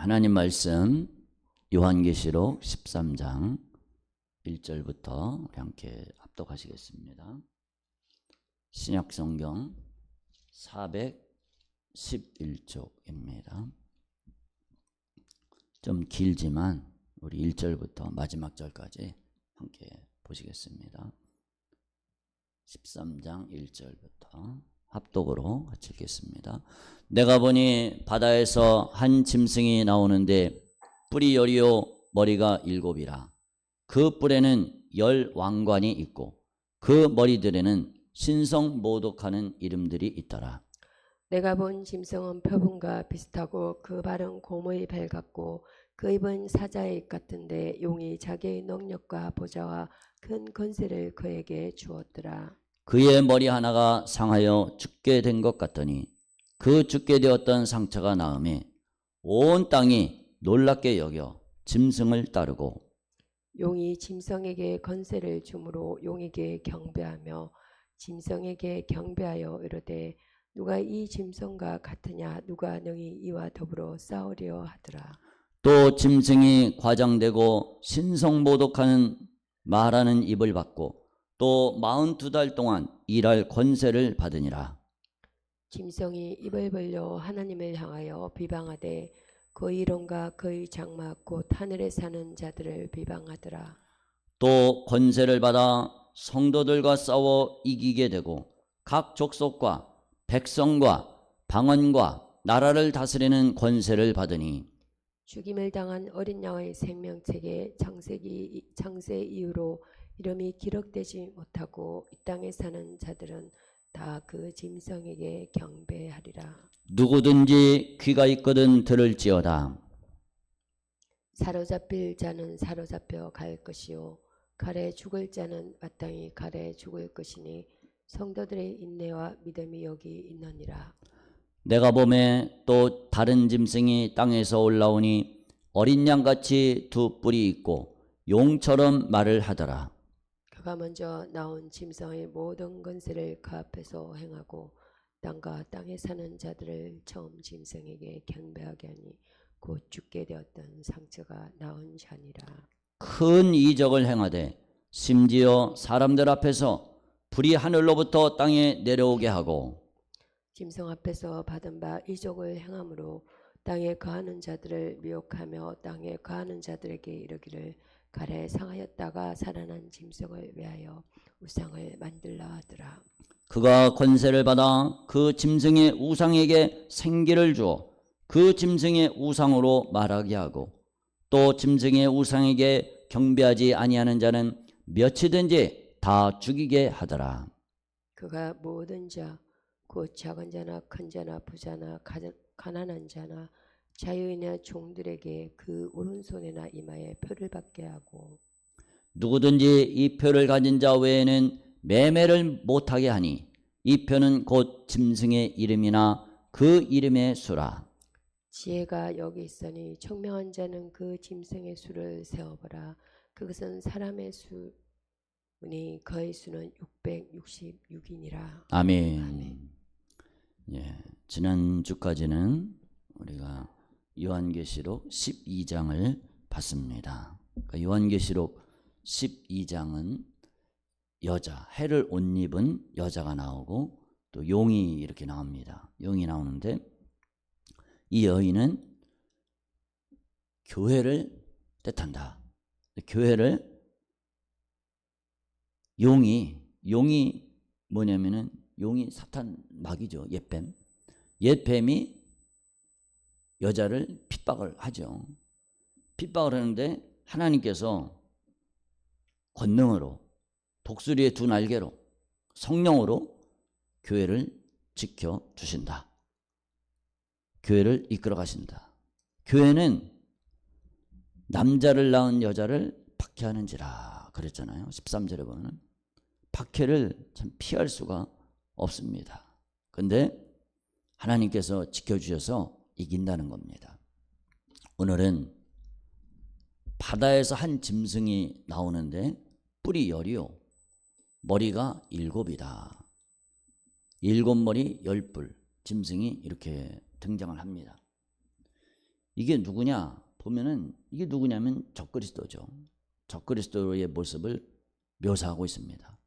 하나님 말씀 요한계시록 13장 1절부터 우리 함께 합독하시겠습니다. 신약성경 411쪽입니다. 좀 길지만 우리 1절부터 마지막 절까지 함께 보시겠습니다. 13장 1절부터 합독으로 같이 읽겠습니다. 내가 보니 바다에서 한 짐승이 나오는데 뿔이 열이요 머리가 일곱이라. 그 뿔에는 10 왕관이 있고 그 머리들에는 신성 모독하는 이름들이 있더라. 내가 본 짐승은 표범과 비슷하고 그 발은 곰의 발 같고 그 입은 사자의 입 같은데 용이 자기의 능력과 보좌와 큰 권세를 그에게 주었더라. 그의 머리 하나가 상하여 죽게 된 것 같더니 그 죽게 되었던 상처가 나음에 온 땅이 놀랍게 여겨 짐승을 따르고 용이 짐승에게 권세를 주므로 용에게 경배하며 짐승에게 경배하여 이르되 누가 이 짐승과 같으냐 누가 능히 이와 더불어 싸우려 하더라. 또 짐승이 과장되고 신성모독하는 말하는 입을 받고 또 42달 동안 일할 권세를 받으니라. 짐승이 입을 벌려 하나님을 향하여 비방하되 그의 이름과 그의 장막 곧 하늘에 사는 자들을 비방하더라. 또 권세를 받아 성도들과 싸워 이기게 되고 각 족속과 백성과 방언과 나라를 다스리는 권세를 받으니 죽임을 당한 어린 양의 생명책에 창세 이후로 이름이 기록되지 못하고 이 땅에 사는 자들은 다 그 짐승에게 경배하리라. 누구든지 귀가 있거든 들을지어다. 사로잡힐 자는 사로잡혀 갈 것이요 칼에 죽을 자는 마땅히 칼에 죽을 것이니 성도들의 인내와 믿음이 여기 있느니라. 내가 보매 또 다른 짐승이 땅에서 올라오니 어린 양같이 두 뿔이 있고 용처럼 말을 하더라. 그가 먼저 나온 짐승의 모든 권세를 그 앞에서 행하고 땅과 땅에 사는 자들을 처음 짐승에게 경배하게 하니 곧 죽게 되었던 상처가 나온 자니라. 큰 이적을 행하되 심지어 사람들 앞에서 불이 하늘로부터 땅에 내려오게 하고 짐승 앞에서 받은 바 이적을 행함으로 땅에 거하는 자들을 미혹하며 땅에 거하는 자들에게 이르기를 칼에 상하였다가 살아난 짐승을 위하여 우상을 만들라 하더라. 그가 권세를 받아 그 짐승의 우상에게 생기를 주어 그 짐승의 우상으로 말하게 하고 또 짐승의 우상에게 경배하지 아니하는 자는 몇이든지 다 죽이게 하더라. 그가 모든 자 곧 작은 자나 큰 자나 부자나 가난한 자나 자유인이나 종들에게 그 오른손이나 이마에 표를 받게 하고 누구든지 이 표를 가진 자 외에는 매매를 못하게 하니 이 표는 곧 짐승의 이름이나 그 이름의 수라. 지혜가 여기 있으니 청명한 자는 그 짐승의 수를 세어보라. 그것은 사람의 수니 그의 수는 666이니라. 아멘. 예, 지난주까지는 우리가 요한계시록 12장을 봤습니다. 그러니까 요한계시록 12장은 여자, 해를 옷 입은 여자가 나오고 또 용이 이렇게 나옵니다. 용이 나오는데 이 여인은 교회를 뜻한다. 교회를 용이 뭐냐면은 용이 사탄 마귀죠. 옛뱀이 여자를 핍박을 하죠. 핍박을 하는데 하나님께서 권능으로 독수리의 두 날개로 성령으로 교회를 지켜주신다. 교회를 이끌어 가신다. 교회는 남자를 낳은 여자를 박해하는지라 그랬잖아요. 13절에 보면 박해를 참 피할 수가 없습니다. 근데 하나님께서 지켜주셔서 이긴다는 겁니다. 오늘은 바다에서 한 짐승이 나오는데 뿔이 10이요 머리가 7이다. 7머리 10뿔 짐승이 이렇게 등장을 합니다. 이게 누구냐 보면은 이게 누구냐면 적그리스도죠. 적그리스도의 모습을 묘사하고 있습니다.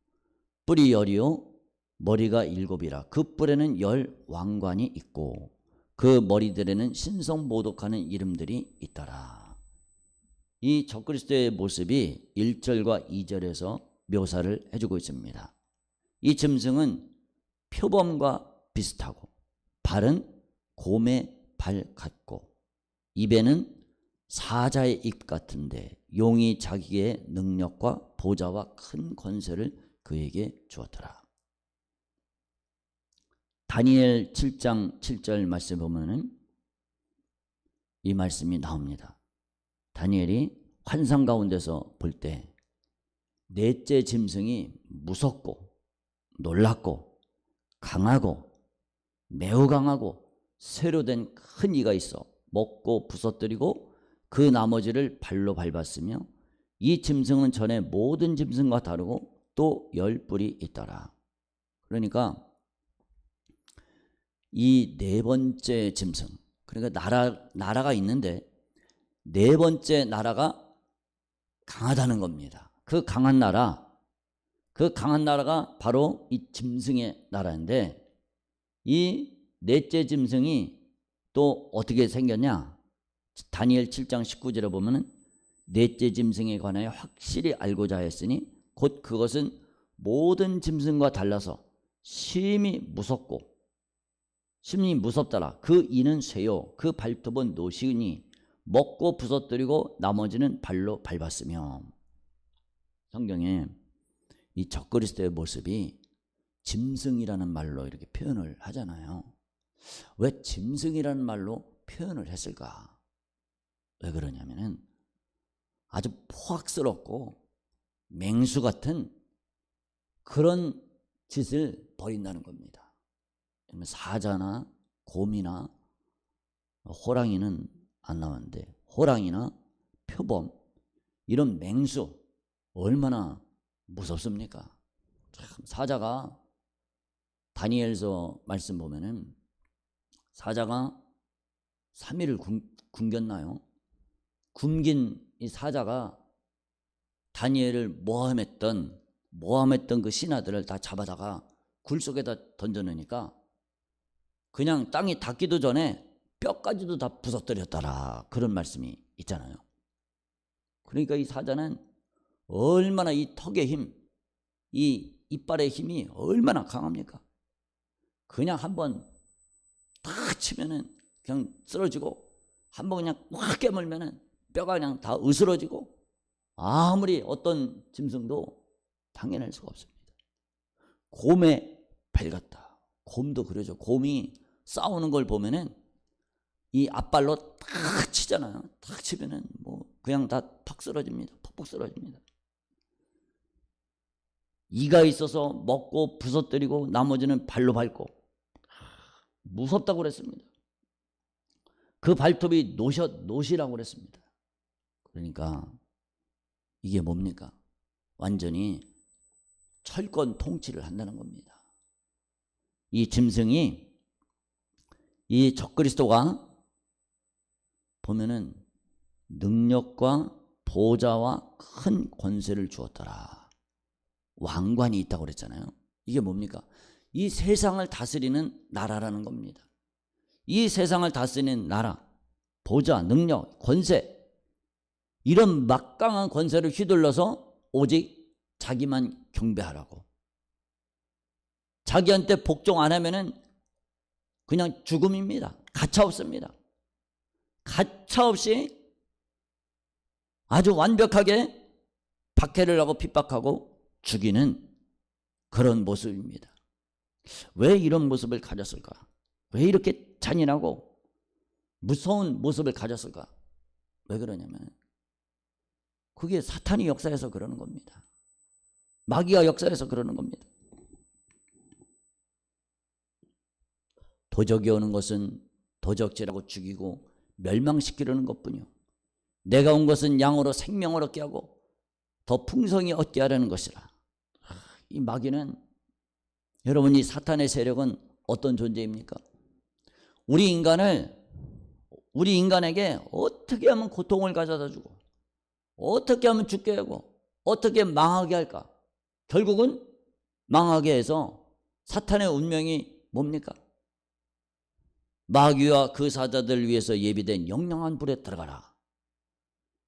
뿔이 열이요 머리가 일곱이라 그 뿔에는 열 왕관이 있고 그 머리들에는 신성모독하는 이름들이 있더라. 이 적그리스도의 모습이 1절과 2절에서 묘사를 해주고 있습니다. 이 짐승은 표범과 비슷하고 발은 곰의 발 같고 입에는 사자의 입 같은데 용이 자기의 능력과 보좌와 큰 권세를 그에게 주었더라. 다니엘 7장 7절 말씀 보면은 이 말씀이 나옵니다. 다니엘이 환상 가운데서 볼 때 넷째 짐승이 무섭고 놀랍고 강하고 매우 강하고 쇠로 된 큰 이가 있어 먹고 부서뜨리고 그 나머지를 발로 밟았으며 이 짐승은 전에 모든 짐승과 다르고 또 열 뿔이 있더라. 그러니까 이 네 번째 짐승, 그러니까 나라가 있는데 네 번째 나라가 강하다는 겁니다. 그 강한 나라가 바로 이 짐승의 나라인데 이 넷째 짐승이 또 어떻게 생겼냐? 다니엘 7장 19절에 보면은 넷째 짐승에 관하여 확실히 알고자 했으니 곧 그것은 모든 짐승과 달라서 심히 무섭더라. 그 이는 쇠요 그 발톱은 노시니 먹고 부서뜨리고 나머지는 발로 밟았으며. 성경에 이 적그리스도의 모습이 짐승이라는 말로 이렇게 표현을 하잖아요. 왜 짐승이라는 말로 표현을 했을까? 왜 그러냐면은 아주 포악스럽고 맹수 같은 그런 짓을 벌인다는 겁니다. 사자나 곰이나 호랑이는 안 나왔는데 호랑이나 표범 이런 맹수 얼마나 무섭습니까? 참 사자가 다니엘서 말씀 보면은 사자가 3일을 굶겼나요? 굶긴 이 사자가 다니엘을 모함했던 그 신하들을 다 잡아다가 굴 속에다 던져놓으니까 그냥 땅이 닿기도 전에 뼈까지도 다 부서뜨렸더라. 그런 말씀이 있잖아요. 그러니까 이 사자는 얼마나 이 턱의 힘, 이 이빨의 힘이 얼마나 강합니까? 그냥 한번 탁 치면은 그냥 쓰러지고 한번 그냥 확 깨물면은 뼈가 그냥 다 으스러지고 아무리 어떤 짐승도 당해낼 수가 없습니다. 곰의 발 같다. 곰도 그러죠. 곰이 싸우는 걸 보면은 이 앞발로 탁 치잖아요. 탁 치면은 뭐 그냥 다 턱 쓰러집니다. 퍽퍽 쓰러집니다. 이가 있어서 먹고 부서뜨리고 나머지는 발로 밟고 무섭다고 그랬습니다. 그 발톱이 노시라고 그랬습니다. 그러니까 이게 뭡니까? 완전히 철권 통치를 한다는 겁니다. 이 짐승이 이 적그리스도가 보면은 능력과 보좌와 큰 권세를 주었더라. 왕관이 있다고 그랬잖아요. 이게 뭡니까? 이 세상을 다스리는 나라라는 겁니다. 이 세상을 다스리는 나라, 보좌, 능력, 권세 이런 막강한 권세를 휘둘러서 오직 자기만 경배하라고. 자기한테 복종 안 하면은 그냥 죽음입니다. 가차없습니다. 가차없이 아주 완벽하게 박해를 하고 핍박하고 죽이는 그런 모습입니다. 왜 이런 모습을 가졌을까? 왜 이렇게 잔인하고 무서운 모습을 가졌을까? 왜 그러냐면 그게 사탄이 역사해서 그러는 겁니다. 마귀가 역사해서 그러는 겁니다. 도적이 오는 것은 도적질하고 죽이고 멸망시키려는 것뿐이요. 내가 온 것은 양으로 생명을 얻게 하고 더 풍성히 얻게 하려는 것이라. 이 마귀는 여러분 이 사탄의 세력은 어떤 존재입니까? 우리 인간을 우리 인간에게 어떻게 하면 고통을 가져다 주고 어떻게 하면 죽게 하고 어떻게 망하게 할까? 결국은 망하게 해서 사탄의 운명이 뭡니까? 마귀와 그 사자들을 위해서 예비된 영영한 불에 들어가라.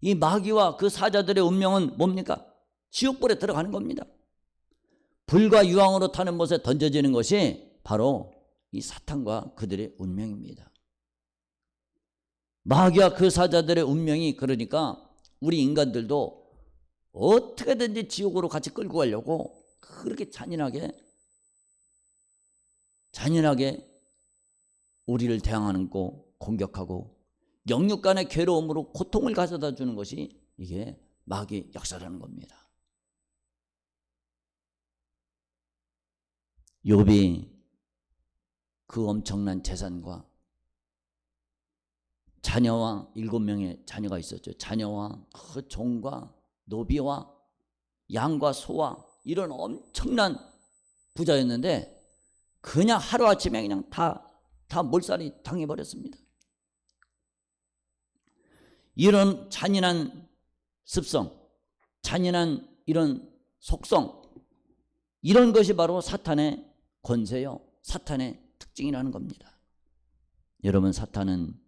이 마귀와 그 사자들의 운명은 뭡니까? 지옥불에 들어가는 겁니다. 불과 유황으로 타는 못에 던져지는 것이 바로 이 사탄과 그들의 운명입니다. 마귀와 그 사자들의 운명이 그러니까 우리 인간들도 어떻게든지 지옥으로 같이 끌고 가려고 그렇게 잔인하게 우리를 대항하고 공격하고 영육 간의 괴로움으로 고통을 가져다 주는 것이 이게 마귀의 역사라는 겁니다. 욥이 그 엄청난 재산과 자녀와 7명의 자녀가 있었죠. 자녀와 그 종과 노비와 양과 소와 이런 엄청난 부자였는데 그냥 하루아침에 그냥 다 몰살이 당해버렸습니다. 이런 잔인한 습성, 잔인한 이런 속성, 이런 것이 바로 사탄의 권세요, 사탄의 특징이라는 겁니다. 여러분, 사탄은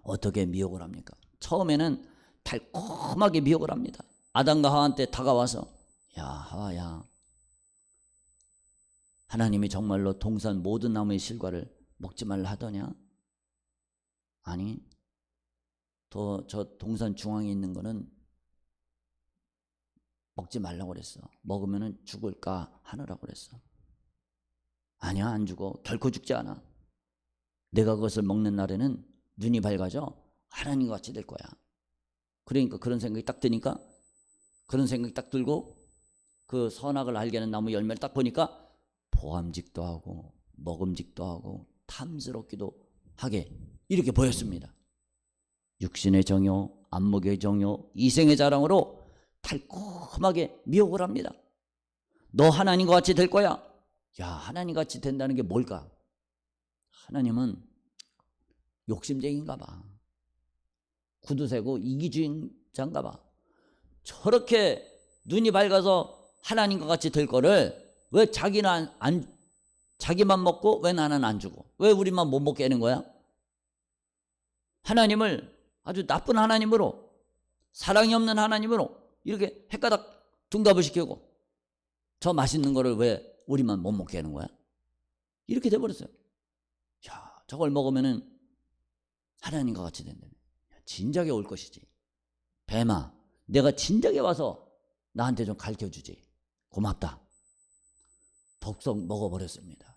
어떻게 미혹을 합니까? 처음에는 달콤하게 미혹을 합니다. 아담과 하와한테 다가와서 야 하와야, 하나님이 정말로 동산 모든 나무의 실과를 먹지 말라 하더냐? 아니, 저 동산 중앙에 있는 거는 먹지 말라고 그랬어. 먹으면 죽을까 하느라고 그랬어. 아니야, 안 죽어. 결코 죽지 않아. 내가 그것을 먹는 날에는 눈이 밝아져 하나님과 같이 될 거야. 그러니까 그런 생각이 딱 드니까, 그런 생각이 딱 들고 그 선악을 알게 하는 나무 열매를 딱 보니까 보암직도 하고 먹음직도 하고 탐스럽기도 하게 이렇게 보였습니다. 육신의 정욕, 안목의 정욕, 이생의 자랑으로 달콤하게 미혹을 합니다. 너 하나님과 같이 될 거야. 야, 하나님과 같이 된다는 게 뭘까? 하나님은 욕심쟁이인가 봐. 구두쇠고 이기주의자인가 봐. 저렇게 눈이 밝아서 하나님과 같이 될 거를 왜 자기만 먹고 왜 나는 안 주고 왜 우리만 못 먹게 하는 거야? 하나님을 아주 나쁜 하나님으로, 사랑이 없는 하나님으로 이렇게 헷가닥 둔갑을 시키고 저 맛있는 거를 왜 우리만 못 먹게 하는 거야? 이렇게 돼버렸어요. 야, 저걸 먹으면은 하나님과 같이 된다며. 진작에 올 것이지. 뱀아, 내가 진작에 와서 나한테 좀 가르쳐주지. 고맙다. 독성 먹어버렸습니다.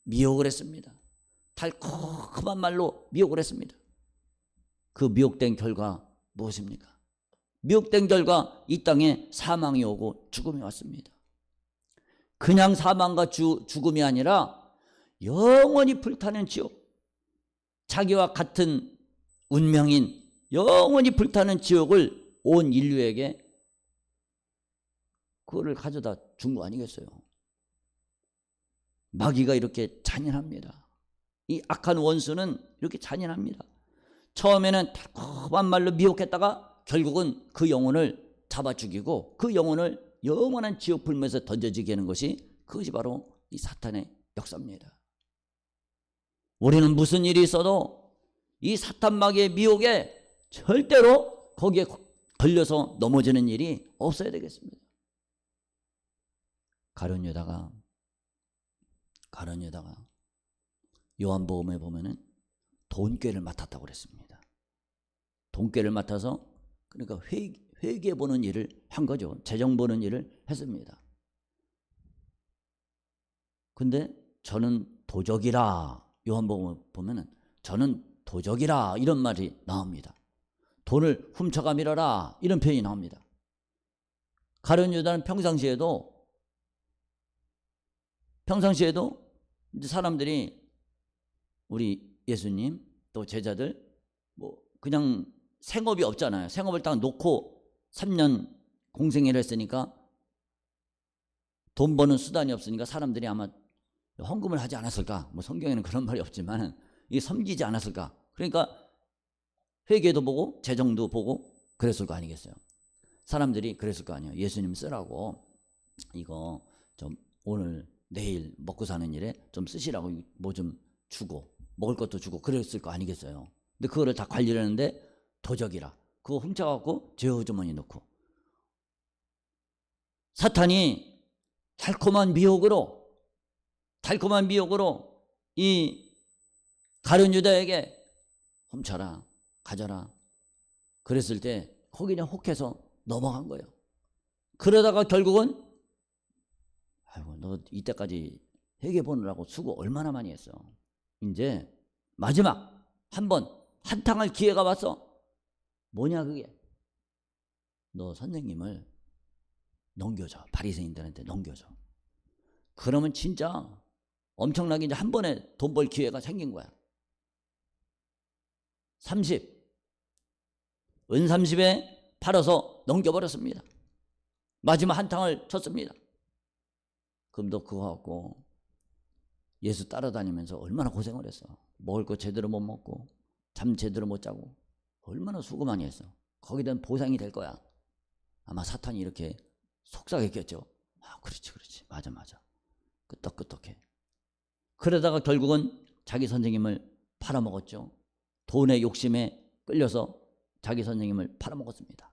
미혹을 했습니다. 달콤한 말로 미혹을 했습니다. 그 미혹된 결과 무엇입니까? 미혹된 결과 이 땅에 사망이 오고 죽음이 왔습니다. 그냥 사망과 죽음이 아니라 영원히 불타는 지옥, 자기와 같은 운명인 영원히 불타는 지옥을 온 인류에게 그거를 가져다 준 거 아니겠어요? 마귀가 이렇게 잔인합니다. 이 악한 원수는 이렇게 잔인합니다. 처음에는 달콤한 말로 미혹했다가 결국은 그 영혼을 잡아 죽이고 그 영혼을 영원한 지옥 불면서 던져지게 하는 것이, 그것이 바로 이 사탄의 역사입니다. 우리는 무슨 일이 있어도 이 사탄 마귀의 미혹에 절대로 거기에 걸려서 넘어지는 일이 없어야 되겠습니다. 가룟 유다가 요한복음에 보면은 돈꾀를 맡았다고 그랬습니다. 돈꾀를 맡아서 그러니까 회계 보는 일을 한 거죠. 재정 보는 일을 했습니다. 근데 저는 도적이라, 요한복음 보면은 저는 도적이라 이런 말이 나옵니다. 돈을 훔쳐가 밀어라 이런 표현이 나옵니다. 가룟 유다는 평상시에도 이제 사람들이 우리 예수님 또 제자들 뭐 그냥 생업이 없잖아요. 생업을 딱 놓고 3년 공생애를 했으니까 돈 버는 수단이 없으니까 사람들이 아마 헌금을 하지 않았을까? 뭐 성경에는 그런 말이 없지만 이 섬기지 않았을까? 그러니까 회개도 보고 재정도 보고 그랬을 거 아니겠어요. 사람들이 그랬을 거 아니에요. 예수님 쓰라고 이거 좀 오늘 내일 먹고 사는 일에 좀 쓰시라고 뭐 좀 주고 먹을 것도 주고 그랬을 거 아니겠어요. 근데 그거를 다 관리를 하는데 도적이라 그거 훔쳐갖고 죄어주머니 넣고 사탄이 달콤한 미혹으로 이 가룟 유다에게 훔쳐라 가져라 그랬을 때 거기 그냥 혹해서 넘어간 거예요. 그러다가 결국은 아이고 너 이때까지 회개 보느라고 수고 얼마나 많이 했어. 이제 마지막 한탕할 기회가 왔어. 뭐냐 그게. 너 선생님을 넘겨줘. 바리새인들한테 넘겨줘. 그러면 진짜 엄청나게 이제 한 번에 돈 벌 기회가 생긴 거야. 30은 30에 팔아서 넘겨버렸습니다. 마지막 한탕을 쳤습니다. 그럼 너 그거 갖고 예수 따라다니면서 얼마나 고생을 했어. 먹을 거 제대로 못 먹고 잠 제대로 못 자고 얼마나 수고 많이 했어. 거기에 대한 보상이 될 거야. 아마 사탄이 이렇게 속삭였겠죠. 아 그렇지 맞아 끄떡끄떡해. 그러다가 결국은 자기 선생님을 팔아먹었죠. 돈의 욕심에 끌려서 자기 선생님을 팔아먹었습니다.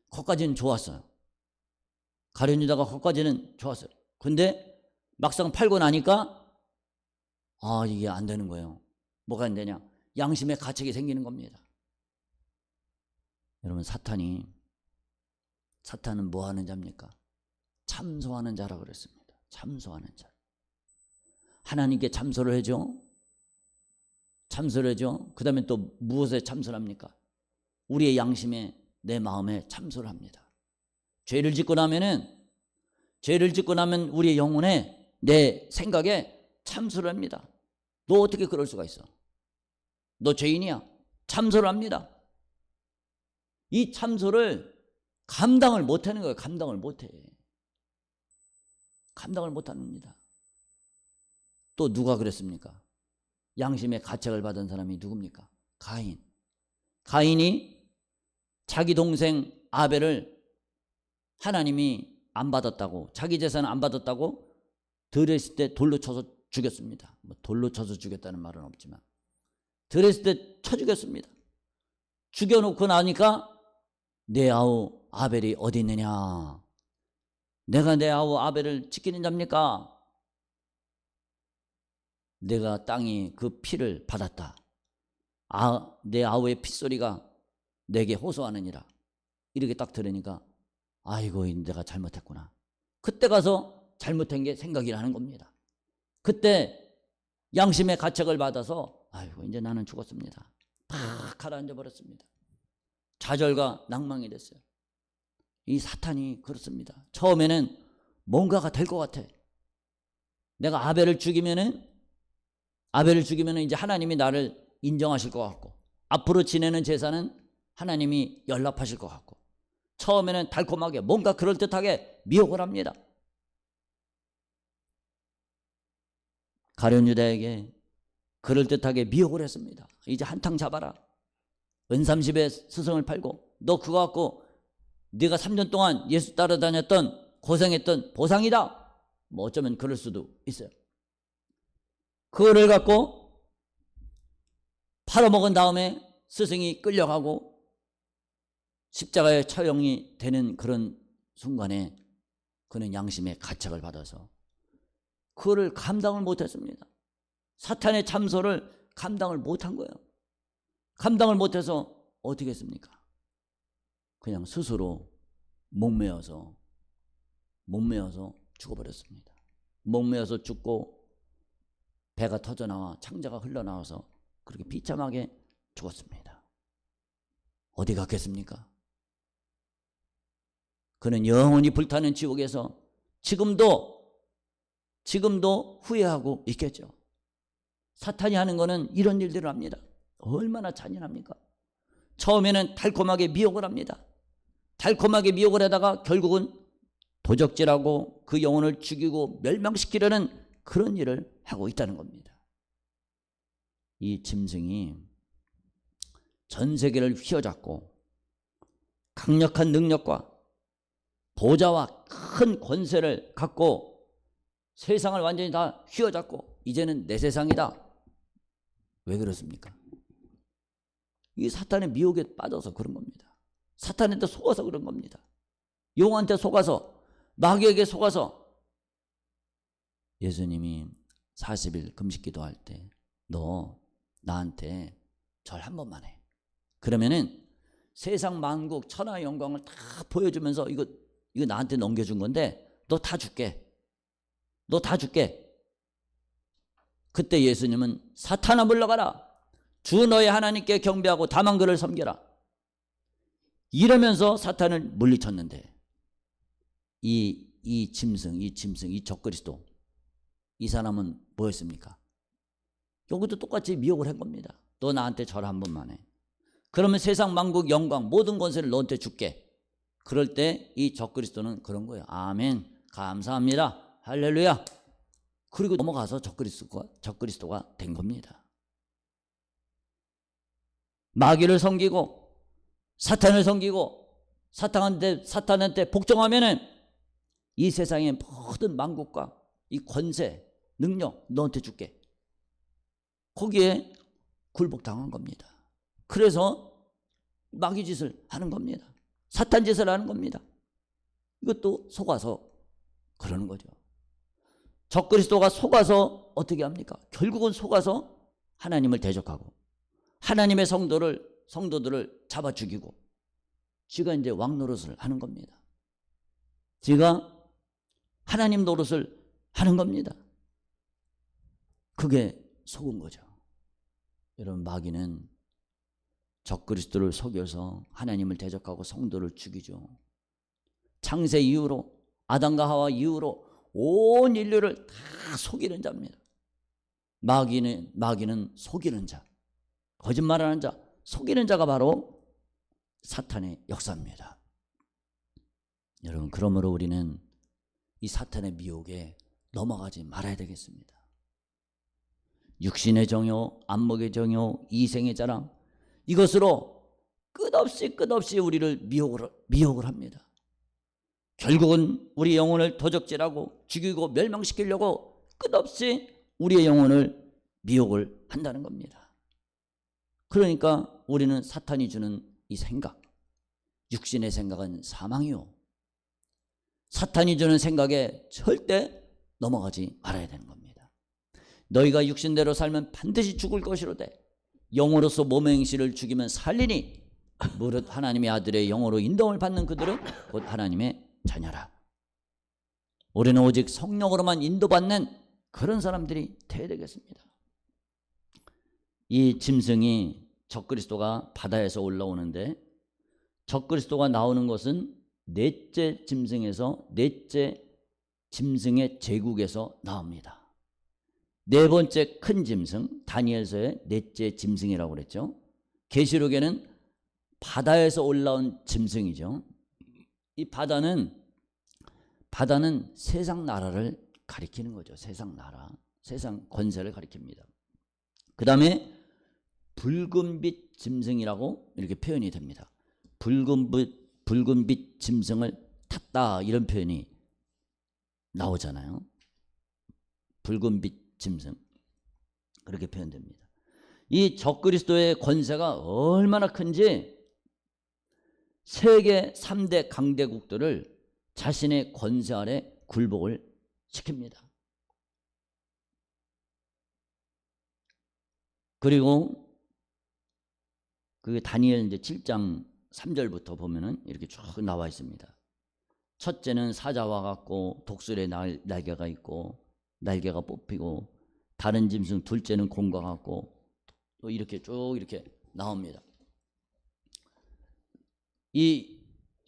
거기까지는 좋았어요. 가룟 유다가 거기까지는 좋았어요. 근데 막상 팔고 나니까 이게 안 되는 거예요. 뭐가 안 되냐? 양심의 가책이 생기는 겁니다. 여러분 사탄은 뭐 하는 자입니까? 참소하는 자라고 그랬습니다. 참소하는 자. 하나님께 참소를 해줘. 그 다음에 또 무엇에 참소를 합니까? 우리의 양심에 내 마음에 참소를 합니다. 죄를 짓고 나면 우리의 영혼에 내 생각에 참소를 합니다. 너 어떻게 그럴 수가 있어? 너 죄인이야. 참소를 합니다. 이 참소를 감당을 못하는 거예요. 감당을 못합니다. 또 누가 그랬습니까? 양심의 가책을 받은 사람이 누굽니까? 가인이 자기 동생 아벨을 하나님이 안 받았다고, 자기 재산을 안 받았다고 들었을 때 돌로 쳐서 죽였습니다. 돌로 쳐서 죽였다는 말은 없지만 들었을 때 쳐 죽였습니다. 죽여놓고 나니까 내 아우 아벨이 어디 있느냐? 내가 내 아우 아벨을 지키는 자입니까? 내가 땅이 그 피를 받았다. 내 아우의 핏소리가 내게 호소하느니라. 이렇게 딱 들으니까 아이고 내가 잘못했구나. 그때 가서 잘못한 게 생각이 나는 겁니다. 그때 양심의 가책을 받아서 아이고 이제 나는 죽었습니다. 다 가라앉아 버렸습니다. 좌절과 낭망이 됐어요. 이 사탄이 그렇습니다. 처음에는 뭔가가 될 것 같아. 내가 아벨을 죽이면은 이제 하나님이 나를 인정하실 것 같고 앞으로 지내는 제사는 하나님이 연락하실 것 같고 처음에는 달콤하게 뭔가 그럴듯하게 미혹을 합니다. 가룟 유다에게 그럴듯하게 미혹을 했습니다. 이제 한탕 잡아라. 은삼십에 스승을 팔고 너 그거 갖고 네가 3년 동안 예수 따라다녔던 고생했던 보상이다. 뭐 어쩌면 그럴 수도 있어요. 그거를 갖고 팔아먹은 다음에 스승이 끌려가고 십자가에 처형이 되는 그런 순간에 그는 양심의 가책을 받아서 그거를 감당을 못했습니다. 사탄의 참소를 감당을 못한 거예요. 감당을 못해서 어떻게 했습니까? 그냥 스스로 목매어서 죽어버렸습니다. 목매어서 죽고 배가 터져나와 창자가 흘러나와서 그렇게 비참하게 죽었습니다. 어디 갔겠습니까? 그는 영원히 불타는 지옥에서 지금도 후회하고 있겠죠. 사탄이 하는 거는 이런 일들을 합니다. 얼마나 잔인합니까? 처음에는 달콤하게 미혹을 합니다. 달콤하게 미혹을 하다가 결국은 도적질하고 그 영혼을 죽이고 멸망시키려는 그런 일을 하고 있다는 겁니다. 이 짐승이 전 세계를 휘어잡고 강력한 능력과 보좌와 큰 권세를 갖고 세상을 완전히 다 휘어잡고 이제는 내 세상이다. 왜 그렇습니까? 이 사탄의 미혹에 빠져서 그런 겁니다. 사탄한테 속아서 그런 겁니다. 용한테 속아서, 마귀에게 속아서. 예수님이 40일 금식 기도할 때 너 나한테 절 한 번만 해. 그러면은 세상 만국 천하 영광을 다 보여주면서 이거 나한테 넘겨준 건데 너 다 줄게. 너 다 줄게. 그때 예수님은 사탄아 물러가라. 주 너의 하나님께 경배하고 다만 그를 섬겨라. 이러면서 사탄을 물리쳤는데 이 짐승, 이 적그리스도, 이 사람은 뭐였습니까? 여기도 똑같이 미혹을 한 겁니다. 너 나한테 절 한 번만 해. 그러면 세상 만국 영광 모든 권세를 너한테 줄게. 그럴 때 이 적그리스도는 그런 거예요. 아멘, 감사합니다, 할렐루야. 그리고 넘어가서 적그리스도가 된 겁니다. 마귀를 섬기고 사탄을 섬기고 사탄한테 복종하면은 이 세상의 모든 만국과 이 권세, 능력 너한테 줄게. 거기에 굴복당한 겁니다. 그래서 마귀 짓을 하는 겁니다. 사탄 짓을 하는 겁니다. 이것도 속아서 그러는 거죠. 적그리스도가 속아서 어떻게 합니까? 결국은 속아서 하나님을 대적하고 하나님의 성도들을 잡아 죽이고 지가 이제 왕 노릇을 하는 겁니다. 지가 하나님 노릇을 하는 겁니다. 그게 속은 거죠. 여러분, 마귀는 적그리스도를 속여서 하나님을 대적하고 성도를 죽이죠. 창세 이후로, 아담과 하와 이후로 온 인류를 다 속이는 자입니다. 마귀는 속이는 자, 거짓말하는 자, 속이는 자가 바로 사탄의 역사입니다. 여러분, 그러므로 우리는 이 사탄의 미혹에 넘어가지 말아야 되겠습니다. 육신의 정욕, 안목의 정욕, 이생의 자랑, 이것으로 끝없이 우리를 미혹을 합니다. 결국은 우리 영혼을 도적질하고 죽이고 멸망시키려고 끝없이 우리의 영혼을 미혹을 한다는 겁니다. 그러니까 우리는 사탄이 주는 이 생각, 육신의 생각은 사망이요, 사탄이 주는 생각에 절대 넘어가지 말아야 되는 겁니다. 너희가 육신대로 살면 반드시 죽을 것이로되 영으로서 몸의 행실을 죽이면 살리니 무릇 하나님의 아들의 영으로 인도함을 받는 그들은 곧 하나님의 자녀라. 우리는 오직 성령으로만 인도받는 그런 사람들이 되어야 되겠습니다. 이 짐승이 적그리스도가 바다에서 올라오는데 적그리스도가 나오는 것은 넷째 짐승에서 넷째 짐승의 제국에서 나옵니다. 네 번째 큰 짐승, 다니엘서의 넷째 짐승이라고 그랬죠. 계시록에는 바다에서 올라온 짐승이죠. 이 바다는 세상 나라를 가리키는 거죠. 세상 나라, 세상 권세를 가리킵니다. 그 다음에 붉은빛 짐승이라고 이렇게 표현이 됩니다. 붉은빛 짐승을 탔다, 이런 표현이 나오잖아요. 붉은빛 짐승, 그렇게 표현됩니다. 이 적그리스도의 권세가 얼마나 큰지 세계 3대 강대국들을 자신의 권세 아래 굴복을 시킵니다. 그리고 그 다니엘 이제 7장 3절부터 보면은 이렇게 쭉 나와 있습니다. 첫째는 사자와 같고 독수리의 날개가 있고 날개가 뽑히고, 다른 짐승 둘째는 곰과 같고, 또 이렇게 쭉 이렇게 나옵니다. 이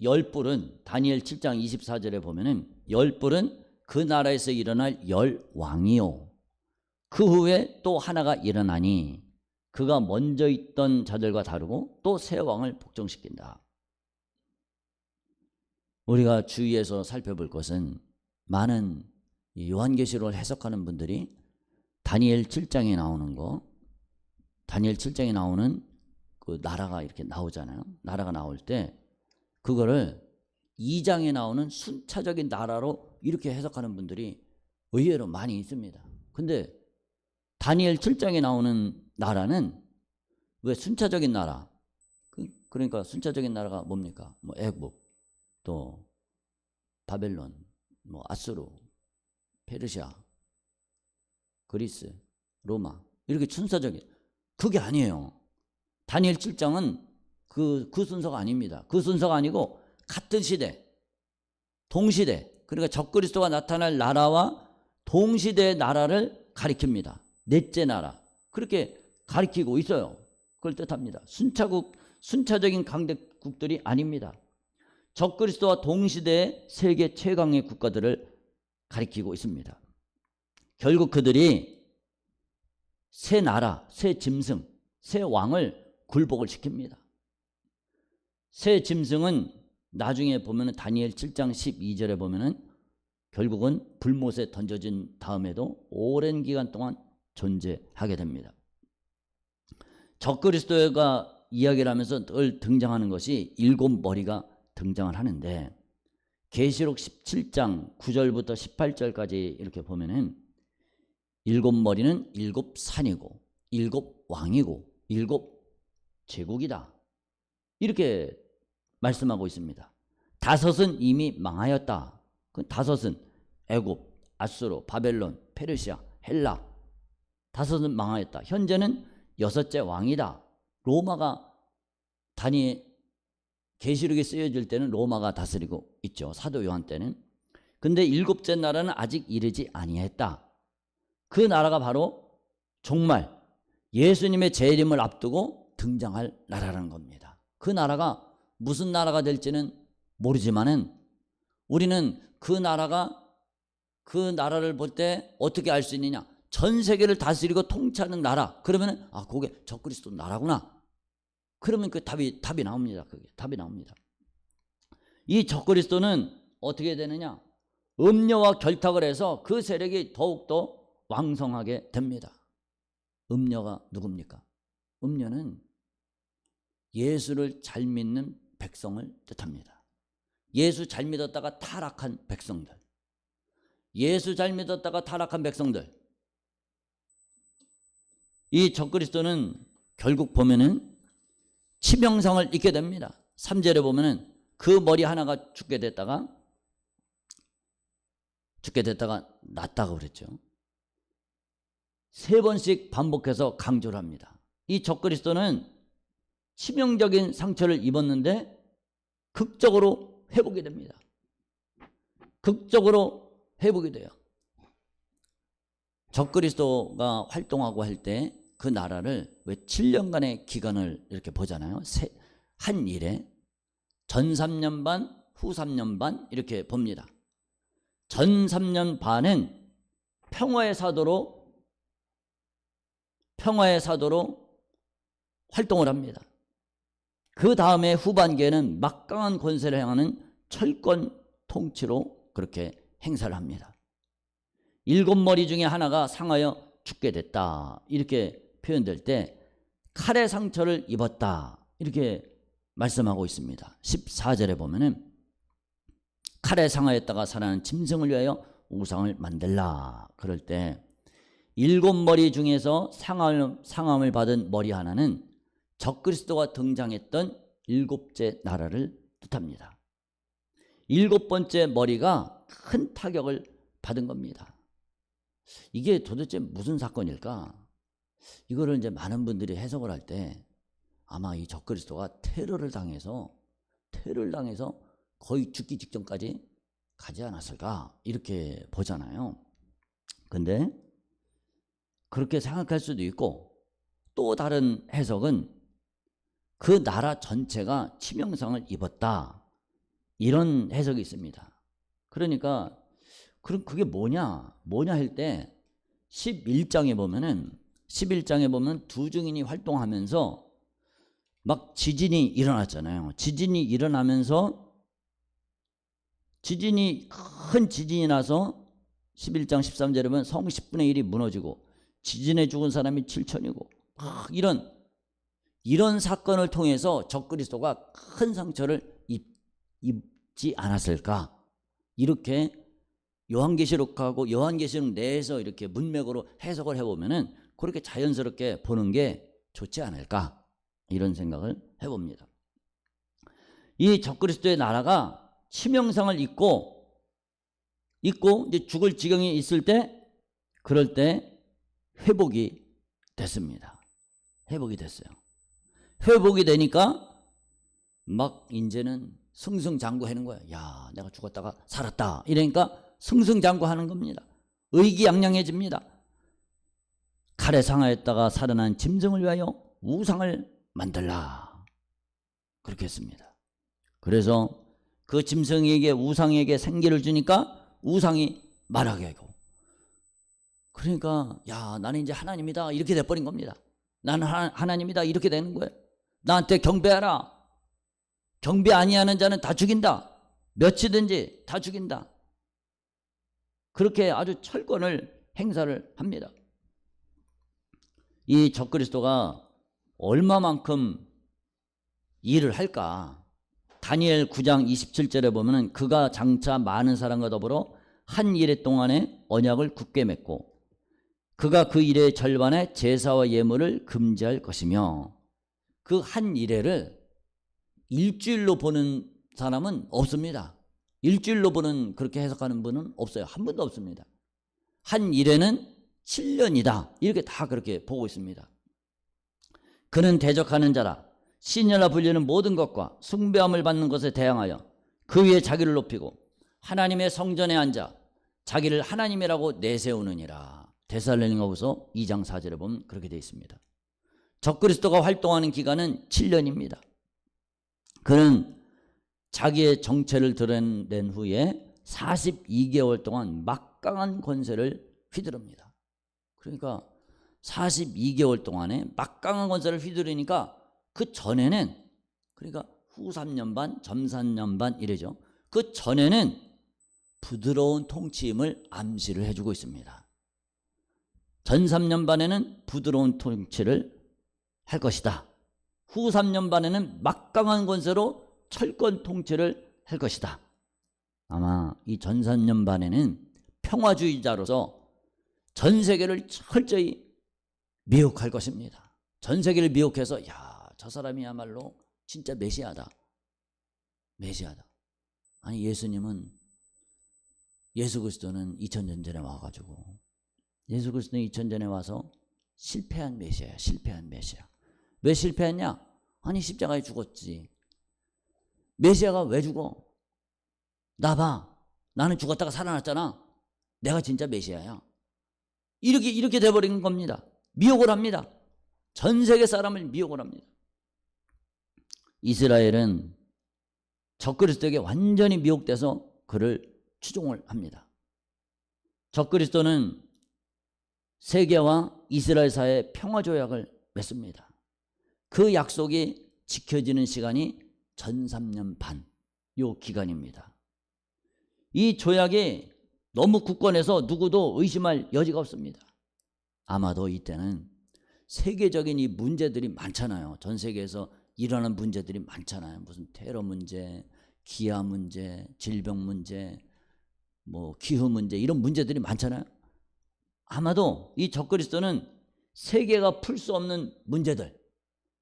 열뿔은 다니엘 7장 24절에 보면은 열뿔은 그 나라에서 일어날 열 왕이요, 그 후에 또 하나가 일어나니 그가 먼저 있던 자들과 다르고 또 새 왕을 복종시킨다. 우리가 주위에서 살펴볼 것은, 많은 요한계시록을 해석하는 분들이 다니엘 7장에 나오는 거, 다니엘 7장에 나오는 그 나라가 이렇게 나오잖아요. 나라가 나올 때 그거를 2장에 나오는 순차적인 나라로 이렇게 해석하는 분들이 의외로 많이 있습니다. 근데 다니엘 7장에 나오는 나라는 왜 순차적인 나라? 그러니까 순차적인 나라가 뭡니까? 뭐 애굽, 또 바벨론, 뭐 아수르, 페르시아, 그리스, 로마 이렇게 순서적인 그게 아니에요. 다니엘 7장은 그 순서가 아닙니다. 그 순서가 아니고 같은 시대, 동시대, 그러니까 적그리스도가 나타날 나라와 동시대의 나라를 가리킵니다. 넷째 나라 그렇게 가리키고 있어요. 그걸 뜻합니다. 순차적인 강대국들이 아닙니다. 적그리스도와 동시대의 세계 최강의 국가들을 가리키고 있습니다. 결국 그들이 새 나라, 새 짐승, 새 왕을 굴복을 시킵니다. 새 짐승은 나중에 보면 다니엘 7장 12절에 보면 결국은 불못에 던져진 다음에도 오랜 기간 동안 존재하게 됩니다. 적그리스도가 이야기를 하면서 늘 등장하는 것이 7머리가 등장을 하는데 계시록 17장 9절부터 18절까지 이렇게 보면은 7머리는 7산이고 7왕이고 7제국이다 이렇게 말씀하고 있습니다. 5은 이미 망하였다. 그 5은 애굽, 아수르, 바벨론, 페르시아, 헬라 5은 망하였다. 현재는 6째 왕이다. 로마가 계시록에 쓰여질 때는 로마가 다스리고 있죠. 사도 요한 때는. 근데 7째 나라는 아직 이르지 아니했다. 그 나라가 바로 종말 예수님의 재림을 앞두고 등장할 나라라는 겁니다. 그 나라가 무슨 나라가 될지는 모르지만은 우리는 그 나라를 볼 때 어떻게 알 수 있느냐? 전 세계를 다스리고 통치하는 나라. 그러면은 그게 적그리스도 나라구나. 그러면 그 답이 나옵니다. 그게 답이 나옵니다. 이 적그리스도는 어떻게 되느냐? 음녀와 결탁을 해서 그 세력이 더욱더 왕성하게 됩니다. 음녀가 누굽니까? 음녀는 예수를 잘 믿는 백성을 뜻합니다. 예수 잘 믿었다가 타락한 백성들. 예수 잘 믿었다가 타락한 백성들. 이 적그리스도는 결국 보면은 치명상을 입게 됩니다. 3절에 보면은 그 머리 하나가 죽게 됐다가 낫다고 그랬죠. 3번씩 반복해서 강조를 합니다. 이 적그리스도는 치명적인 상처를 입었는데 극적으로 회복이 됩니다. 극적으로 회복이 돼요. 적그리스도가 활동하고 할 때 그 나라를 왜 7년간의 기간을 이렇게 보잖아요. 한 일에 전 3년 반, 후 3년 반 이렇게 봅니다. 전 3년 반은 평화의 사도로 활동을 합니다. 그 다음에 후반기에는 막강한 권세를 향하는 철권 통치로 그렇게 행사를 합니다. 7머리 중에 하나가 상하여 죽게 됐다 이렇게 표현될 때 칼의 상처를 입었다 이렇게 말씀하고 있습니다. 14절에 보면은 칼에 상하였다가 살아난 짐승을 위하여 우상을 만들라. 그럴 때 7머리 중에서 상함을 받은 머리 하나는 적그리스도가 등장했던 7째 나라를 뜻합니다. 7번째 머리가 큰 타격을 받은 겁니다. 이게 도대체 무슨 사건일까? 이거를 이제 많은 분들이 해석을 할 때 아마 이 적그리스도가 테러를 당해서 거의 죽기 직전까지 가지 않았을까 이렇게 보잖아요. 근데 그렇게 생각할 수도 있고 또 다른 해석은 그 나라 전체가 치명상을 입었다 이런 해석이 있습니다. 그러니까 그럼 그게 뭐냐 할 때 11장에 보면 두 증인이 활동하면서 막 지진이 일어났잖아요. 지진이 일어나면서 큰 지진이 나서 11장 13절에 보면 성 10분의 1이 무너지고 지진에 죽은 사람이 7천이고 이런 이런 사건을 통해서 적그리스도가 큰 상처를 입지 않았을까? 이렇게 요한계시록하고 요한계시록 내에서 이렇게 문맥으로 해석을 해보면은 그렇게 자연스럽게 보는 게 좋지 않을까? 이런 생각을 해봅니다. 이 적그리스도의 나라가 치명상을 입고 이제 죽을 지경에 있을 때, 그럴 때 회복이 됐습니다. 회복이 됐어요. 회복이 되니까 막 이제는 승승장구하는 거예요. 야, 내가 죽었다가 살았다. 이러니까 승승장구하는 겁니다. 의기양양해집니다. 칼에 상하였다가 살아난 짐승을 위하여 우상을 만들라. 그렇게 했습니다. 그래서 그 짐승에게, 우상에게 생기를 주니까 우상이 말하게 하고, 그러니까 야, 나는 이제 하나님이다 이렇게 돼버린 겁니다. 나는 하나님이다 이렇게 되는 거예요. 나한테 경배하라. 경배 아니하는 자는 다 죽인다. 몇이든지 다 죽인다. 그렇게 아주 철권을 행사를 합니다. 이 적그리스도가 얼마만큼 일을 할까? 다니엘 9장 27절에 보면 그가 장차 많은 사람과 더불어 한 일해 동안에 언약을 굳게 맺고 그가 그 일의 절반에 제사와 예물을 금지할 것이며, 그 한 일회를 일주일로 보는 사람은 없습니다. 일주일로 보는, 그렇게 해석하는 분은 없어요. 한 분도 없습니다. 한 일회는 7년이다 이렇게 다 그렇게 보고 있습니다. 그는 대적하는 자라 신이라 불리는 모든 것과 숭배함을 받는 것에 대항하여 그 위에 자기를 높이고 하나님의 성전에 앉아 자기를 하나님이라고 내세우느니라. 데살로니가후서 2장 4절에 보면 그렇게 되어 있습니다. 적그리스도가 활동하는 기간은 7년입니다. 그는 자기의 정체를 드러낸 후에 42개월 동안 막강한 권세를 휘두릅니다. 그러니까 42개월 동안에 막강한 권세를 휘두르니까 그 전에는, 그러니까 후 3년 반, 점 3년 반 이래죠. 그 전에는 부드러운 통치임을 암시를 해주고 있습니다. 전 3년 반에는 부드러운 통치를 할 것이다. 후 3년 반에는 막강한 권세로 철권 통치를 할 것이다. 아마 이 전 3년 반에는 평화주의자로서 전 세계를 철저히 미혹할 것입니다. 전 세계를 미혹해서 야, 저 사람이야말로 진짜 메시아다. 메시아다. 아니 예수 그리스도는 2000년 전에 와가지고, 예수 그리스도는 2000년 전에 와서 실패한 메시아야. 실패한 메시아. 왜 실패했냐? 아니 십자가에 죽었지. 메시아가 왜 죽어? 나 봐. 나는 죽었다가 살아났잖아. 내가 진짜 메시아야. 이렇게 돼버린 겁니다. 미혹을 합니다. 전 세계 사람을 미혹을 합니다. 이스라엘은 적그리스도에게 완전히 미혹돼서 그를 추종을 합니다. 적그리스도는 세계와 이스라엘 사이의 평화조약을 맺습니다. 그 약속이 지켜지는 시간이 전 3년 반, 요 기간입니다. 이 조약이 너무 굳건해서 누구도 의심할 여지가 없습니다. 아마도 이때는 세계적인 이 문제들이 많잖아요. 전 세계에서 일어나는 문제들이 많잖아요. 무슨 테러 문제, 기아 문제, 질병 문제, 뭐 기후 문제, 이런 문제들이 많잖아요. 아마도 이 적그리스도는 세계가 풀 수 없는 문제들,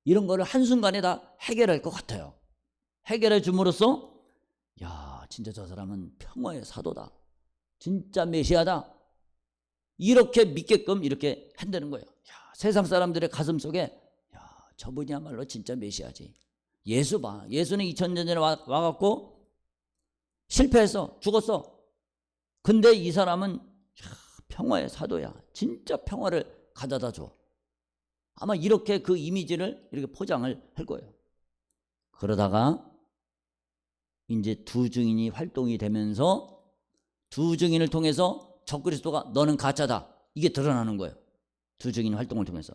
이런 거를 한순간에 다 해결할 것 같아요. 해결해 줌으로써 야, 진짜 저 사람은 평화의 사도다. 진짜 메시아다. 이렇게 믿게끔 이렇게 한다는 거예요. 야, 세상 사람들의 가슴 속에 야, 저분이야말로 진짜 메시아지. 예수 봐. 예수는 2000년 전에 와갖고 실패해서 죽었어. 근데 이 사람은 야, 평화의 사도야. 진짜 평화를 가져다 줘. 아마 이렇게 그 이미지를 이렇게 포장을 할 거예요. 그러다가 이제 두 증인이 활동이 되면서 두 증인을 통해서 적그리스도가 너는 가짜다, 이게 드러나는 거예요. 두 증인 활동을 통해서.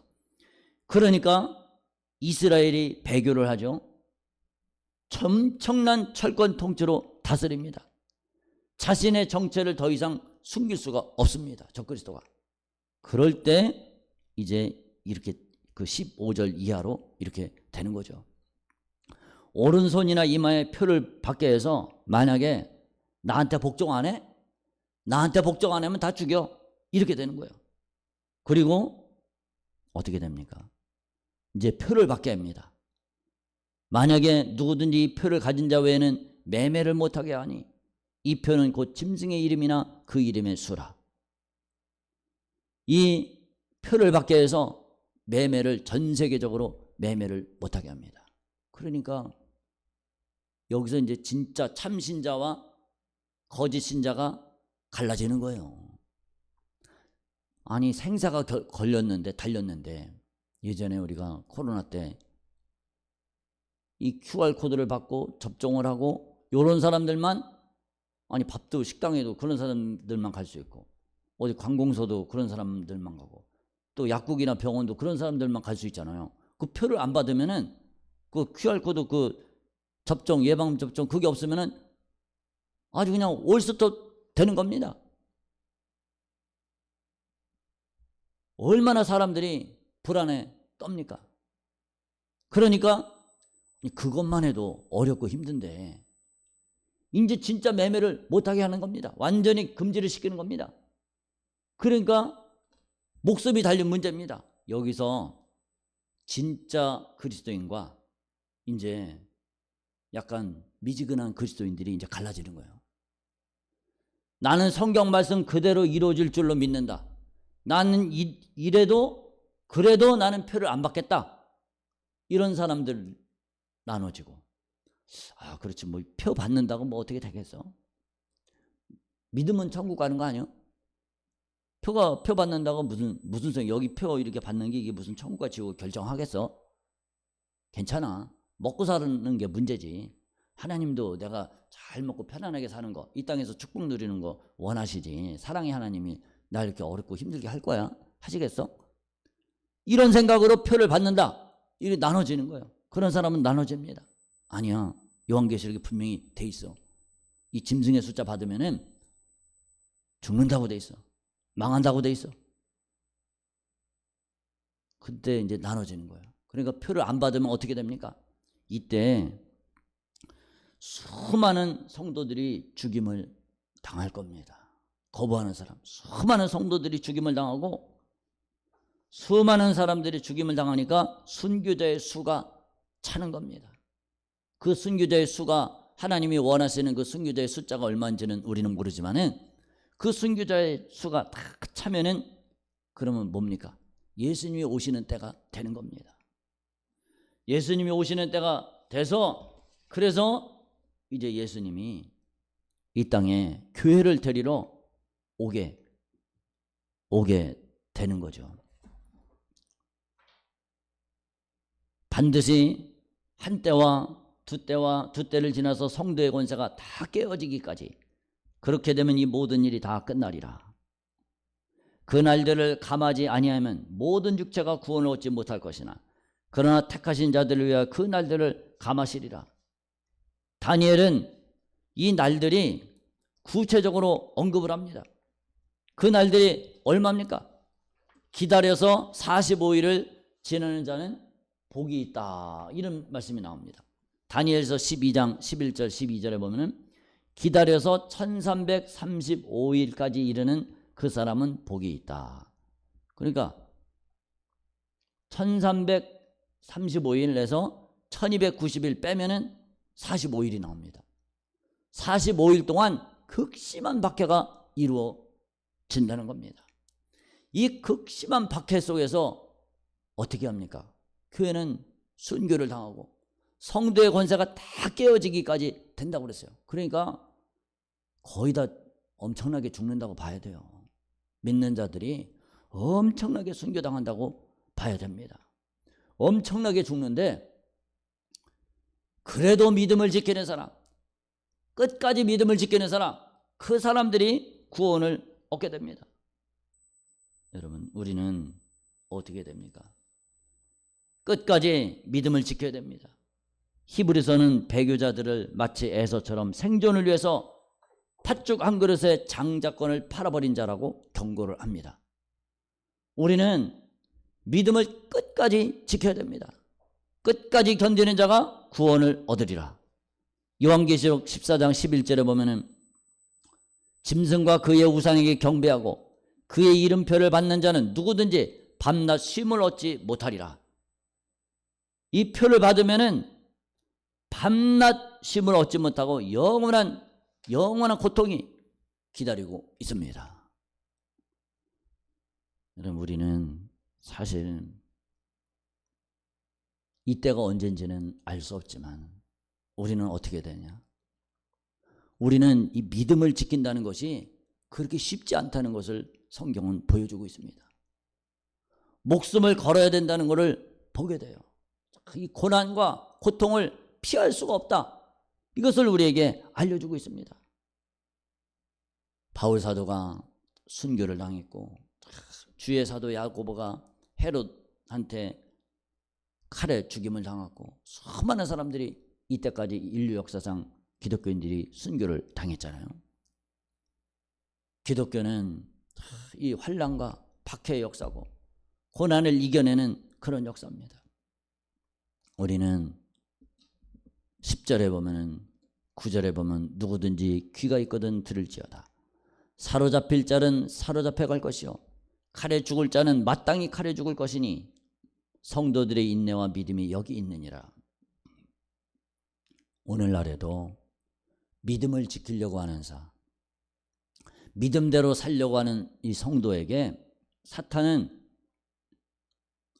그러니까 이스라엘이 배교를 하죠. 엄청난 철권 통치로 다스립니다. 자신의 정체를 더 이상 숨길 수가 없습니다. 적그리스도가. 그럴 때 이제 이렇게 그 15절 이하로 이렇게 되는 거죠. 오른손이나 이마에 표를 받게 해서 만약에 나한테 복종 안 해? 나한테 복종 안 하면 다 죽여. 이렇게 되는 거예요. 그리고 어떻게 됩니까? 이제 표를 받게 합니다. 만약에 누구든지 이 표를 가진 자 외에는 매매를 못하게 하니 이 표는 곧 짐승의 이름이나 그 이름의 수라. 이 표를 받게 해서 매매를 전 세계적으로 매매를 못하게 합니다. 그러니까 여기서 이제 진짜 참신자와 거짓 신자가 갈라지는 거예요. 아니 생사가 달렸는데 예전에 우리가 코로나 때 이 QR코드를 받고 접종을 하고 이런 사람들만, 아니 밥도 식당에도 그런 사람들만 갈 수 있고 어디 관공서도 그런 사람들만 가고 또 약국이나 병원도 그런 사람들만 갈 수 있잖아요. 그 표를 안 받으면은 그 QR코드 그 접종 예방접종 그게 없으면은 아주 그냥 올스톱 되는 겁니다. 얼마나 사람들이 불안에 떱니까? 그러니까 그것만 해도 어렵고 힘든데 이제 진짜 매매를 못하게 하는 겁니다. 완전히 금지를 시키는 겁니다. 그러니까 목숨이 달린 문제입니다. 여기서 진짜 그리스도인과 이제 약간 미지근한 그리스도인들이 이제 갈라지는 거예요. 나는 성경 말씀 그대로 이루어질 줄로 믿는다. 나는 이래도 그래도 나는 표를 안 받겠다. 이런 사람들 나눠지고, 아 그렇지 뭐 표 받는다고 뭐 어떻게 되겠어? 믿으면 천국 가는 거 아니야? 표 받는다고 무슨 소리? 여기 표 이렇게 받는 게 이게 무슨 천국과 지옥 결정하겠어? 괜찮아. 먹고 사는 게 문제지. 하나님도 내가 잘 먹고 편안하게 사는 거, 이 땅에서 축복 누리는 거 원하시지. 사랑의 하나님이 나 이렇게 어렵고 힘들게 할 거야? 하시겠어? 이런 생각으로 표를 받는다. 이렇게 나눠지는 거예요. 그런 사람은 나눠집니다. 아니야. 요한계시록에 분명히 돼 있어. 이 짐승의 숫자 받으면은 죽는다고 돼 있어. 망한다고 돼 있어. 그때 이제 나눠지는 거예요. 그러니까 표를 안 받으면 어떻게 됩니까? 이때 수많은 성도들이 죽임을 당할 겁니다. 거부하는 사람, 수많은 성도들이 죽임을 당하고 수많은 사람들이 죽임을 당하니까 순교자의 수가 차는 겁니다. 그 순교자의 수가 하나님이 원하시는 그 순교자의 숫자가 얼마인지는 우리는 모르지만은 그 순교자의 수가 딱 차면은 그러면 뭡니까? 예수님이 오시는 때가 되는 겁니다. 예수님이 오시는 때가 돼서 그래서 이제 예수님이 이 땅에 교회를 데리러 오게 되는 거죠. 반드시 한 때와 두 때를 지나서 성도의 권세가 다 깨어지기까지, 그렇게 되면 이 모든 일이 다 끝나리라. 그 날들을 감하지 아니하면 모든 육체가 구원을 얻지 못할 것이나 그러나 택하신 자들을 위하여 그 날들을 감하시리라. 다니엘은 이 날들이 구체적으로 언급을 합니다. 그 날들이 얼마입니까? 기다려서 45일을 지나는 자는 복이 있다. 이런 말씀이 나옵니다. 다니엘서 12장 11절 12절에 보면은 기다려서 1335일까지 이르는 그 사람은 복이 있다. 그러니까 1335일에서 1290일 빼면은 45일이 나옵니다. 45일 동안 극심한 박해가 이루어진다는 겁니다. 이 극심한 박해 속에서 어떻게 합니까? 교회는 순교를 당하고 성도의 권세가 다 깨어지기까지 된다고 그랬어요. 그러니까 거의 다 엄청나게 죽는다고 봐야 돼요. 믿는 자들이 엄청나게 순교당한다고 봐야 됩니다. 엄청나게 죽는데 그래도 믿음을 지키는 사람, 끝까지 믿음을 지키는 사람, 그 사람들이 구원을 얻게 됩니다. 여러분, 우리는 어떻게 됩니까? 끝까지 믿음을 지켜야 됩니다. 히브리서는 배교자들을 마치 에서처럼 생존을 위해서 팥죽 한 그릇에 장자권을 팔아버린 자라고 경고를 합니다. 우리는 믿음을 끝까지 지켜야 됩니다. 끝까지 견디는 자가 구원을 얻으리라. 요한계시록 14장 11절에 보면은 짐승과 그의 우상에게 경배하고 그의 이름표를 받는 자는 누구든지 밤낮 쉼을 얻지 못하리라. 이 표를 받으면은 밤낮 쉼을 얻지 못하고 영원한 고통이 기다리고 있습니다. 여러분, 우리는 사실 이때가 언젠지는 알 수 없지만 우리는 어떻게 되냐? 우리는 이 믿음을 지킨다는 것이 그렇게 쉽지 않다는 것을 성경은 보여주고 있습니다. 목숨을 걸어야 된다는 것을 보게 돼요. 이 고난과 고통을 피할 수가 없다. 이것을 우리에게 알려주고 있습니다. 바울 사도가 순교를 당했고 주의 사도 야고보가 헤롯한테 칼에 죽임을 당했고 수많은 사람들이 이때까지 인류 역사상 기독교인들이 순교를 당했잖아요. 기독교는 이 환난과 박해의 역사고 고난을 이겨내는 그런 역사입니다. 우리는 10절에 보면은 9절에 보면 누구든지 귀가 있거든 들을지어다. 사로잡힐 자는 사로잡혀 갈 것이요 칼에 죽을 자는 마땅히 칼에 죽을 것이니 성도들의 인내와 믿음이 여기 있느니라. 오늘날에도 믿음을 지키려고 하는 믿음대로 살려고 하는 이 성도에게 사탄은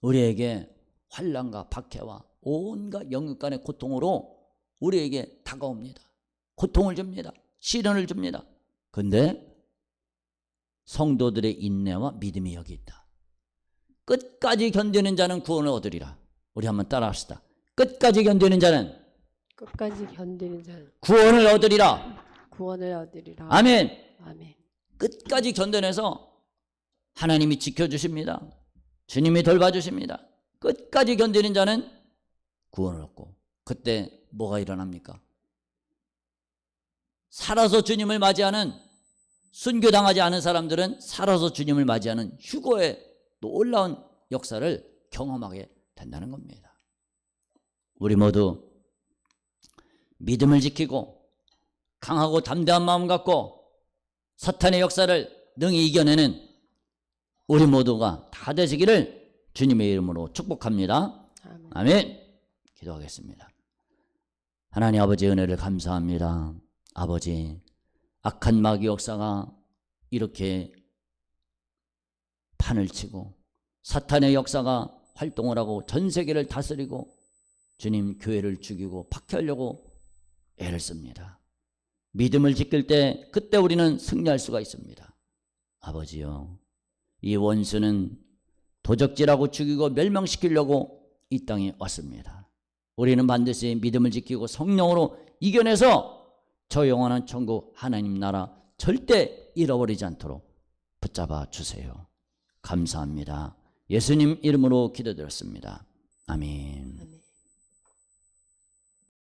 우리에게 환난과 박해와 온갖 영육간의 고통으로 우리에게 다가옵니다. 고통을 줍니다. 시련을 줍니다. 그런데 성도들의 인내와 믿음이 여기 있다. 끝까지 견디는 자는 구원을 얻으리라. 우리 한번 따라합시다. 끝까지 견디는 자는 구원을 얻으리라. 아멘. 아멘. 끝까지 견뎌내서 하나님이 지켜주십니다. 주님이 돌봐주십니다. 끝까지 견디는 자는 구원을 얻고, 그때 뭐가 일어납니까? 살아서 주님을 맞이하는, 순교당하지 않은 사람들은 살아서 주님을 맞이하는 휴거의 놀라운 역사를 경험하게 된다는 겁니다. 우리 모두 믿음을 지키고 강하고 담대한 마음 갖고 사탄의 역사를 능히 이겨내는 우리 모두가 다 되시기를 주님의 이름으로 축복합니다. 아멘. 기도하겠습니다. 하나님 아버지의 은혜를 감사합니다. 아버지, 악한 마귀 역사가 이렇게 판을 치고 사탄의 역사가 활동을 하고 전 세계를 다스리고 주님 교회를 죽이고 박해하려고 애를 씁니다. 믿음을 지킬 때 그때 우리는 승리할 수가 있습니다. 아버지요, 이 원수는 도적질하고 죽이고 멸망시키려고 이 땅에 왔습니다. 우리는 반드시 믿음을 지키고 성령으로 이겨내서 저 영원한 천국 하나님 나라 절대 잃어버리지 않도록 붙잡아 주세요. 감사합니다. 예수님 이름으로 기도드렸습니다. 아멘.